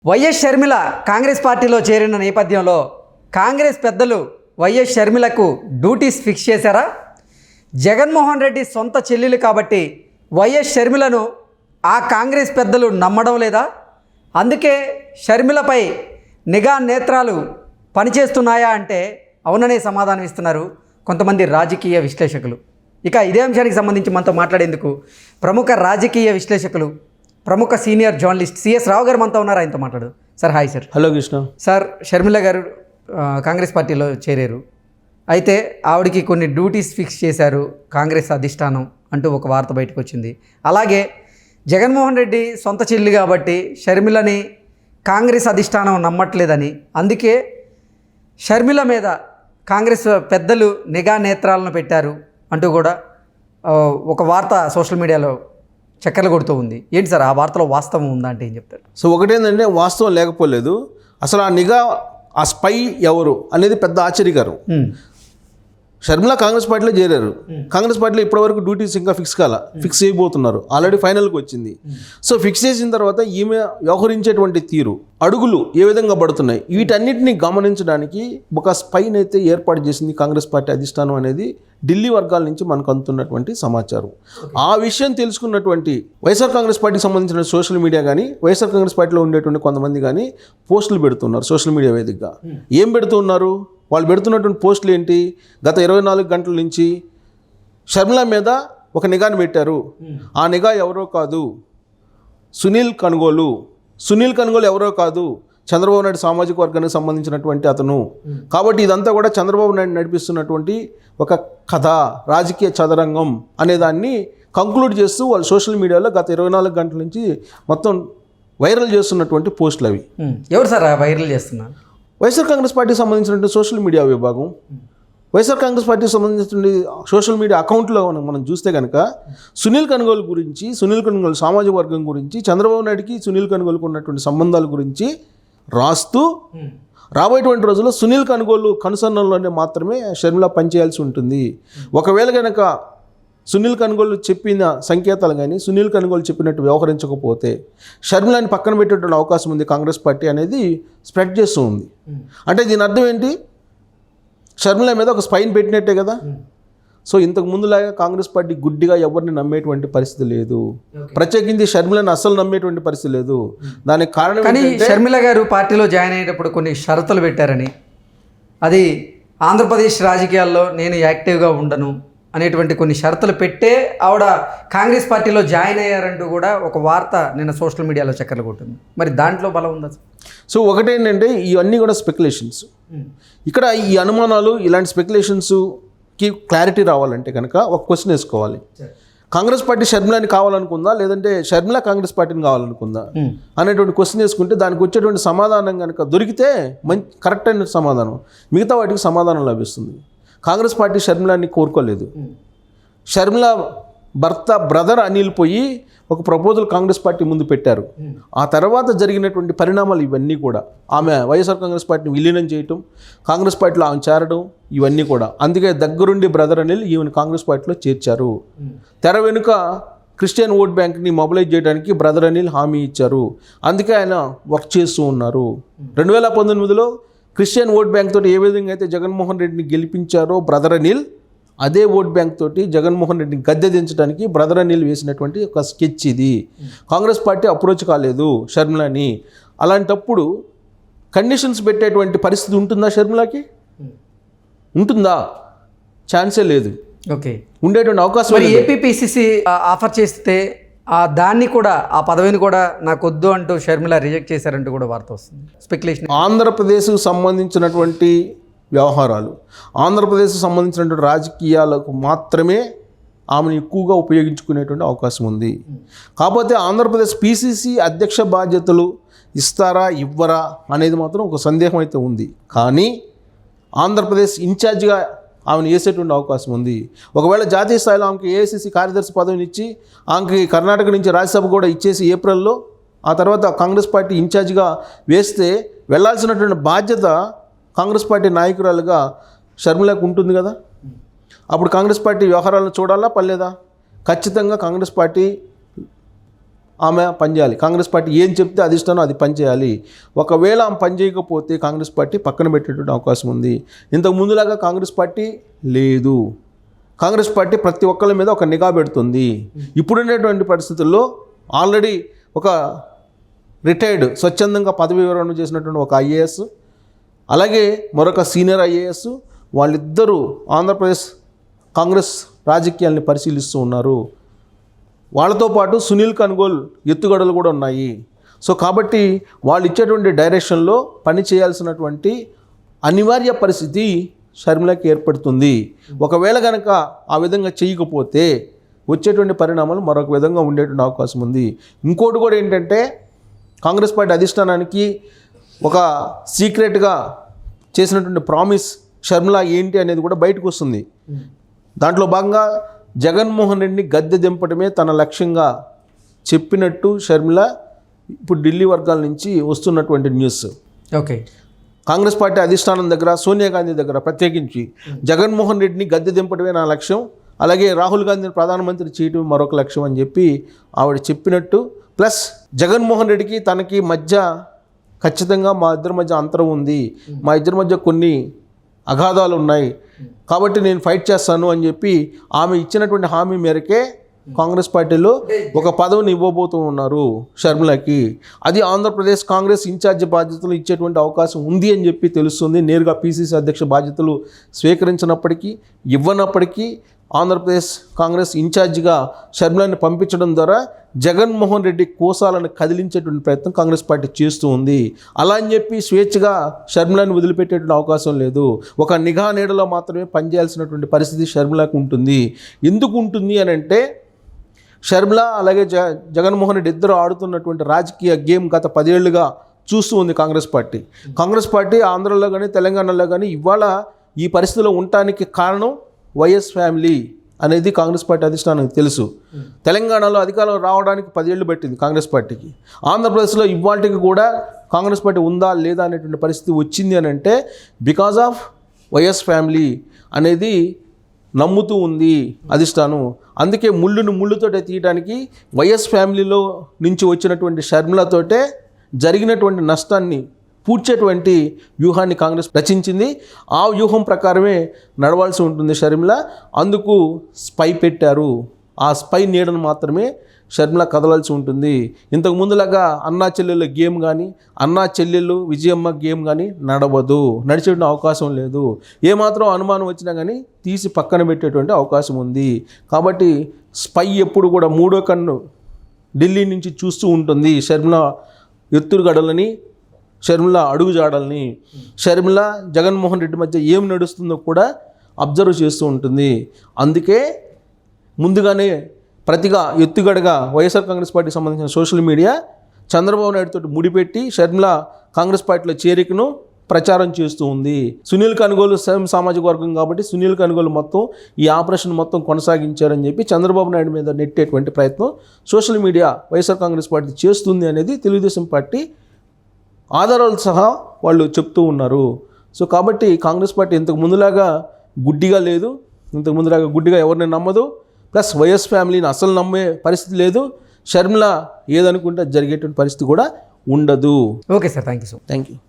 YS Sharmila Congress పార్టీలో చేరిన నేపథ్యంలో కాంగ్రెస్ పెద్దలు వైఎస్ షర్మిలకు డ్యూటీస్ ఫిక్స్ చేశారా? జగన్మోహన్ రెడ్డి సొంత చెల్లెలు కాబట్టి వైఎస్ షర్మిలను ఆ కాంగ్రెస్ పెద్దలు నమ్మడం లేదా? అందుకే షర్మిలపై నిఘా నేత్రాలు పనిచేస్తున్నాయా అంటే అవుననే సమాధానం ఇస్తున్నారు కొంతమంది రాజకీయ విశ్లేషకులు. ఇక ఇదే అంశానికి సంబంధించి మనతో మాట్లాడేందుకు ప్రముఖ రాజకీయ విశ్లేషకులు, ప్రముఖ సీనియర్ జర్నలిస్ట్ సిఎస్ రావు గారు మనతో ఉన్నారు. ఆయనతో మాట్లాడు. Sir hi sir. Hello Krishna. Sir, Sharmila గారు కాంగ్రెస్ పార్టీలో చేరారు. అయితే ఆవిడకి కొన్ని డ్యూటీస్ ఫిక్స్ చేశారు కాంగ్రెస్ అధిష్టానం అంటూ ఒక వార్త బయటకు వచ్చింది. అలాగే జగన్మోహన్ రెడ్డి సొంత చెల్లి కాబట్టి షర్మిలని కాంగ్రెస్ అధిష్టానం నమ్మట్లేదని, అందుకే షర్మిల మీద కాంగ్రెస్ పెద్దలు నిఘా నేత్రాలను పెట్టారు అంటూ కూడా ఒక వార్త సోషల్ మీడియాలో చక్కర్లు కొడుతూ ఉంది. ఏంటి సార్ ఆ వార్తలో వాస్తవం ఉందా అంటే ఏం చెప్తారు? సో ఒకటేంటంటే వాస్తవం లేకపోలేదు. అసలు ఆ నిఘా, ఆ స్పై ఎవరు అనేది పెద్ద ఆశ్చర్యకరం. షర్మిల కాంగ్రెస్ పార్టీలో చేరారు. కాంగ్రెస్ పార్టీలో ఇప్పటివరకు డ్యూటీస్ ఇంకా ఫిక్స్ చేయబోతున్నారు. ఆల్రెడీ ఫైనల్కి వచ్చింది. సో ఫిక్స్ చేసిన తర్వాత ఈమె వ్యవహరించేటువంటి తీరు, అడుగులు ఏ విధంగా పడుతున్నాయి, వీటన్నిటిని గమనించడానికి ఒక స్పైని అయితే ఏర్పాటు చేసింది కాంగ్రెస్ పార్టీ అధిష్టానం అనేది ఢిల్లీ వర్గాల నుంచి మనకు అందుతున్నటువంటి సమాచారం. ఆ విషయం తెలుసుకున్నటువంటి వైఎస్ఆర్ కాంగ్రెస్ పార్టీకి సంబంధించిన సోషల్ మీడియా కానీ, వైఎస్ఆర్ కాంగ్రెస్ పార్టీలో ఉండేటువంటి కొంతమంది కానీ పోస్టులు పెడుతున్నారు సోషల్ మీడియా వేదికగా. ఏం పెడుతున్నారు? వాళ్ళు పెడుతున్నటువంటి పోస్టులు ఏంటి? గత 24 గంటల నుంచి షర్మిల మీద ఒక నిఘాను పెట్టారు. ఆ నిఘా ఎవరో కాదు, సునీల్ కనుగోలు ఎవరో కాదు, చంద్రబాబు నాయుడు సామాజిక వర్గానికి సంబంధించినటువంటి అతను. కాబట్టి ఇదంతా కూడా చంద్రబాబు నాయుడు నడిపిస్తున్నటువంటి ఒక కథ, రాజకీయ చదరంగం అనేదాన్ని కంక్లూడ్ చేస్తూ వాళ్ళు సోషల్ మీడియాలో గత 24 గంటల నుంచి మొత్తం వైరల్ చేస్తున్నటువంటి పోస్టులు అవి. ఎవరు సార్ వైరల్ చేస్తున్నారు? వైఎస్ఆర్ కాంగ్రెస్ పార్టీకి సంబంధించినటువంటి సోషల్ మీడియా విభాగం. వైఎస్ఆర్ కాంగ్రెస్ పార్టీకి సంబంధించినటువంటి సోషల్ మీడియా అకౌంట్లో మనం చూస్తే కనుక సునీల్ కనుగోలు గురించి, సునీల్ కనుగోలు సామాజిక వర్గం గురించి, చంద్రబాబు నాయుడికి సునీల్ కనుగోలుకు ఉన్నటువంటి సంబంధాల గురించి రాస్తూ రాబోయేటువంటి రోజుల్లో సునీల్ కనుగోలు కనుసన్నల్లోనే మాత్రమే షర్మిల పనిచేయాల్సి ఉంటుంది. ఒకవేళ కనుక సునీల్ కనుగోలు చెప్పిన సంకేతాలు కానీ, సునీల్ కనుగోలు చెప్పినట్టు వ్యవహరించకపోతే షర్మిలాని పక్కన పెట్టేటువంటి అవకాశం ఉంది కాంగ్రెస్ పార్టీ అనేది స్ప్రెడ్ చేస్తూ ఉంది. అంటే దీని అర్థం ఏంటి? షర్మిల మీద ఒక స్పైన్ పెట్టినట్టే కదా. సో ఇంతకు ముందులాగా కాంగ్రెస్ పార్టీ గుడ్డిగా ఎవరిని నమ్మేటువంటి పరిస్థితి లేదు. ప్రత్యేకించి షర్మిలను అస్సలు నమ్మేటువంటి పరిస్థితి లేదు. దానికి కారణం కానీ షర్మిల గారు పార్టీలో జాయిన్ అయ్యేటప్పుడు కొన్ని షరతులు పెట్టారని, అది ఆంధ్రప్రదేశ్ రాజకీయాల్లో నేను యాక్టివ్గా ఉండను అనేటువంటి కొన్ని షరతులు పెట్టే ఆవిడ కాంగ్రెస్ పార్టీలో జాయిన్ అయ్యారంటూ కూడా ఒక వార్త నిన్న సోషల్ మీడియాలో చక్కర్లు కొట్టింది. మరి దాంట్లో బలం ఉందా? సో ఒకటేంటంటే ఇవన్నీ కూడా స్పెక్యులేషన్స్. ఇక్కడ ఈ అనుమానాలు, ఇలాంటి స్పెక్యులేషన్స్కి క్లారిటీ రావాలంటే కనుక ఒక క్వశ్చన్ వేసుకోవాలి. కాంగ్రెస్ పార్టీ షర్మిలాని కావాలనుకుందా, లేదంటే షర్మిల కాంగ్రెస్ పార్టీని కావాలనుకుందా అనేటువంటి క్వశ్చన్ వేసుకుంటే దానికి వచ్చేటువంటి సమాధానం కనుక దొరికితే కరెక్ట్ అయిన సమాధానం, మిగతా వాటికి సమాధానం లభిస్తుంది. కాంగ్రెస్ పార్టీ షర్మిలాని కోరుకోలేదు. షర్మిల బ్రదర్ అనిల్ పోయి ఒక ప్రపోజల్ కాంగ్రెస్ పార్టీ ముందు పెట్టారు. ఆ తర్వాత జరిగినటువంటి పరిణామాలు ఇవన్నీ కూడా, ఆమె వైఎస్ఆర్ కాంగ్రెస్ పార్టీని విలీనం చేయటం, కాంగ్రెస్ పార్టీలో ఆమె చేరడం, ఇవన్నీ కూడా. అందుకే దగ్గరుండి బ్రదర్ అనిల్ ఈవెన్ కాంగ్రెస్ పార్టీలో చేర్చారు. తెర వెనుక క్రిస్టియన్ ఓట్ బ్యాంక్ని మొబిలైజ్ చేయడానికి బ్రదర్ అనిల్ హామీ ఇచ్చారు. అందుకే ఆయన వర్క్ చేస్తూ ఉన్నారు. 2019లో క్రిస్టియన్ ఓట్ బ్యాంక్ తోటి ఏ విధంగా అయితే జగన్మోహన్ రెడ్డిని గెలిపించారో బ్రదర్ అనిల్, అదే ఓట్ బ్యాంక్ తోటి జగన్మోహన్ రెడ్డిని గద్దె దించడానికి బ్రదర్ అనిల్ వేసినటువంటి ఒక స్కెచ్ ఇది. కాంగ్రెస్ పార్టీ అప్రోచ్ కాలేదు షర్మిలాని. అలాంటప్పుడు కండిషన్స్ పెట్టేటువంటి పరిస్థితి ఉంటుందా షర్మిలాకి? ఉంటుందా? ఛాన్సే లేదు. ఓకే, ఉండేటువంటి అవకాశం. ఏపీపీసీసీ ఆఫర్ చేస్తే దాన్ని కూడా, ఆ పదవిని కూడా నాకు వద్దు అంటూ షర్మిల రిజెక్ట్ చేశారంటూ కూడా వార్త వస్తుంది. స్పెక్యులేషన్. ఆంధ్రప్రదేశ్కు సంబంధించినటువంటి వ్యవహారాలు, ఆంధ్రప్రదేశ్కు సంబంధించినటువంటి రాజకీయాలకు మాత్రమే ఆమెను ఎక్కువగా ఉపయోగించుకునేటువంటి అవకాశం ఉంది. కాకపోతే ఆంధ్రప్రదేశ్ పీసీసీ అధ్యక్ష బాధ్యతలు ఇస్తారా ఇవ్వరా అనేది మాత్రం ఒక సందేహం అయితే ఉంది. కానీ ఆంధ్రప్రదేశ్ ఇన్ఛార్జిగా ఆమెను వేసేటువంటి అవకాశం ఉంది. ఒకవేళ జాతీయ స్థాయిలో ఆమెకి ఏఐసీసీ కార్యదర్శి పదవిని ఇచ్చి ఆమెకి కర్ణాటక నుంచి రాజ్యసభ కూడా ఇచ్చేసి ఏప్రిల్లో, ఆ తర్వాత కాంగ్రెస్ పార్టీ ఇన్ఛార్జిగా వేస్తే వెళ్లాల్సినటువంటి బాధ్యత కాంగ్రెస్ పార్టీ నాయకురాలుగా షర్మిలకు ఉంటుంది కదా. అప్పుడు కాంగ్రెస్ పార్టీ వ్యవహారాలను చూడాలా పర్లేదా? ఖచ్చితంగా కాంగ్రెస్ పార్టీ ఆమె పనిచేయాలి. కాంగ్రెస్ పార్టీ ఏం చెప్తే అధిష్టానం అది పనిచేయాలి. ఒకవేళ ఆమె పనిచేయకపోతే కాంగ్రెస్ పార్టీ పక్కన పెట్టేటువంటి అవకాశం ఉంది. ఇంతకు ముందులాగా కాంగ్రెస్ పార్టీ లేదు. కాంగ్రెస్ పార్టీ ప్రతి ఒక్కళ్ళ మీద ఒక నిఘా పెడుతుంది. ఇప్పుడున్నటువంటి పరిస్థితుల్లో ఆల్రెడీ ఒక రిటైర్డ్ స్వచ్ఛందంగా పదవి విరమణ చేసినటువంటి ఒక ఐఏఎస్, అలాగే మరొక సీనియర్ ఐఏఎస్, వాళ్ళిద్దరూ ఆంధ్రప్రదేశ్ కాంగ్రెస్ రాజకీయాల్ని పరిశీలిస్తూ ఉన్నారు. వాళ్ళతో పాటు సునీల్ కన్గోల్ ఎత్తుగడలు కూడా ఉన్నాయి. సో కాబట్టి వాళ్ళు ఇచ్చేటువంటి డైరెక్షన్లో పని చేయాల్సినటువంటి అనివార్య పరిస్థితి షర్మిలకి ఏర్పడుతుంది. ఒకవేళ కనుక ఆ విధంగా చేయకపోతే వచ్చేటువంటి పరిణామాలు మరొక విధంగా ఉండేటువంటి అవకాశం ఉంది. ఇంకోటి కూడా ఏంటంటే, కాంగ్రెస్ పార్టీ అధిష్టానానికి ఒక సీక్రెట్గా చేసినటువంటి ప్రామిస్ షర్మిల ఏంటి అనేది కూడా బయటకు వస్తుంది. దాంట్లో భాగంగా జగన్మోహన్ రెడ్డిని గద్దె దింపడమే తన లక్ష్యంగా చెప్పినట్టు షర్మిల ఇప్పుడు ఢిల్లీ వర్గాల నుంచి వస్తున్నటువంటి న్యూస్. ఓకే, కాంగ్రెస్ పార్టీ అధిష్టానం దగ్గర, సోనియా గాంధీ దగ్గర ప్రత్యేకించి జగన్మోహన్ రెడ్డిని గద్దె దింపడమే నా లక్ష్యం, అలాగే రాహుల్ గాంధీని ప్రధానమంత్రి చేయటం మరొక లక్ష్యం అని చెప్పి ఆవిడ చెప్పినట్టు, ప్లస్ జగన్మోహన్ రెడ్డికి తనకి మధ్య ఖచ్చితంగా మా ఇద్దరి మధ్య అంతరం ఉంది, మా ఇద్దరి మధ్య కొన్ని అగాధాలు ఉన్నాయి, కాబట్టి నేను ఫైట్ చేస్తాను అని చెప్పి ఆమె ఇచ్చినటువంటి హామీ మేరకే కాంగ్రెస్ పార్టీలో ఒక పదవిని ఇవ్వబోతూ ఉన్నారు షర్మిలకి. అది ఆంధ్రప్రదేశ్ కాంగ్రెస్ ఇన్ఛార్జ్ బాధ్యతలు ఇచ్చేటువంటి అవకాశం ఉంది అని చెప్పి తెలుస్తుంది. నేరుగా పిసిసి అధ్యక్ష బాధ్యతలు స్వీకరించినప్పటికీ ఇవ్వనప్పటికీ ఆంధ్రప్రదేశ్ కాంగ్రెస్ ఇన్ఛార్జిగా షర్మిలని పంపించడం ద్వారా జగన్మోహన్ రెడ్డి కోసాలను కదిలించేటువంటి ప్రయత్నం కాంగ్రెస్ పార్టీ చేస్తూ ఉంది. అలా అని చెప్పి స్వేచ్ఛగా షర్మిలని వదిలిపెట్టేటువంటి అవకాశం లేదు. ఒక నిఘా నీడలో మాత్రమే పనిచేయాల్సినటువంటి పరిస్థితి షర్మిలకు ఉంటుంది. ఎందుకు ఉంటుంది అని అంటే, షర్మిల అలాగే జగన్మోహన్ రెడ్డి ఇద్దరు ఆడుతున్నటువంటి రాజకీయ గేమ్ గత 10 ఏళ్లుగా చూస్తూ ఉంది కాంగ్రెస్ పార్టీ. కాంగ్రెస్ పార్టీ ఆంధ్రలో కానీ తెలంగాణలో కానీ ఇవాళ ఈ పరిస్థితిలో ఉండటానికి కారణం వైఎస్ ఫ్యామిలీ అనేది కాంగ్రెస్ పార్టీ అధిష్టానానికి తెలుసు. తెలంగాణలో అధికారం రావడానికి 10 ఏళ్ళు పట్టింది కాంగ్రెస్ పార్టీకి. ఆంధ్రప్రదేశ్లో ఇవాళకి కూడా కాంగ్రెస్ పార్టీ ఉందా లేదా అనేటువంటి పరిస్థితి వచ్చింది అని అంటే బికాజ్ ఆఫ్ వైఎస్ ఫ్యామిలీ అనేది నమ్ముతూ ఉంది అధిష్టానం. అందుకే ముళ్ళును ముళ్ళుతోటే తీయడానికి వైఎస్ ఫ్యామిలీలో నుంచి వచ్చినటువంటి షర్మిలతోటే జరిగినటువంటి నష్టాన్ని పూడ్చేటువంటి వ్యూహాన్ని కాంగ్రెస్ రచించింది. ఆ వ్యూహం ప్రకారమే నడవాల్సి ఉంటుంది షర్మిల. అందుకు స్పై పెట్టారు. ఆ స్పై నీడను మాత్రమే షర్మిల కదలాల్సి ఉంటుంది. ఇంతకు ముందులాగా అన్నా చెల్లెళ్ళ గేమ్ కానీ, అన్నా చెల్లెళ్ళు విజయమ్మ గేమ్ కానీ నడవదు, నడిచే అవకాశం లేదు. ఏమాత్రం అనుమానం వచ్చినా కానీ తీసి పక్కన పెట్టేటువంటి అవకాశం ఉంది. కాబట్టి స్పై ఎప్పుడు కూడా మూడో కన్ను ఢిల్లీ నుంచి చూస్తూ ఉంటుంది షర్మిల ఎత్తుగడలని, షర్మిల అడుగుజాడల్ని, షర్మిల జగన్మోహన్ రెడ్డి మధ్య ఏం నడుస్తుందో కూడా అబ్జర్వ్ చేస్తూ ఉంటుంది. అందుకే ముందుగానే ప్రతిగా ఎత్తుగడగా వైఎస్ఆర్ కాంగ్రెస్ పార్టీకి సంబంధించిన సోషల్ మీడియా చంద్రబాబు నాయుడుతో ముడిపెట్టి షర్మిల కాంగ్రెస్ పార్టీలో చేరికను ప్రచారం చేస్తూ ఉంది. సునీల్ కన్గోలు సేమ్ సామాజిక వర్గం కాబట్టి సునీల్ కన్గోలు మొత్తం ఈ ఆపరేషన్ మొత్తం కొనసాగించారని చెప్పి చంద్రబాబు నాయుడు మీద నెట్టేటువంటి ప్రయత్నం social media YSR Congress party చేస్తుంది అనేది తెలుగుదేశం పార్టీ ఆధారాలు సహా వాళ్ళు చెప్తూ ఉన్నారు. సో కాబట్టి కాంగ్రెస్ పార్టీ ఇంతకు ముందులాగా గుడ్డిగా లేదు, ఇంతకు ముందులాగా గుడ్డిగా ఎవరిని నమ్మదు. ప్లస్ వైఎస్ ఫ్యామిలీని అసలు నమ్మే పరిస్థితి లేదు. షర్మిల ఏదనుకుంటే జరిగేటువంటి పరిస్థితి కూడా ఉండదు. Okay sir, thank you.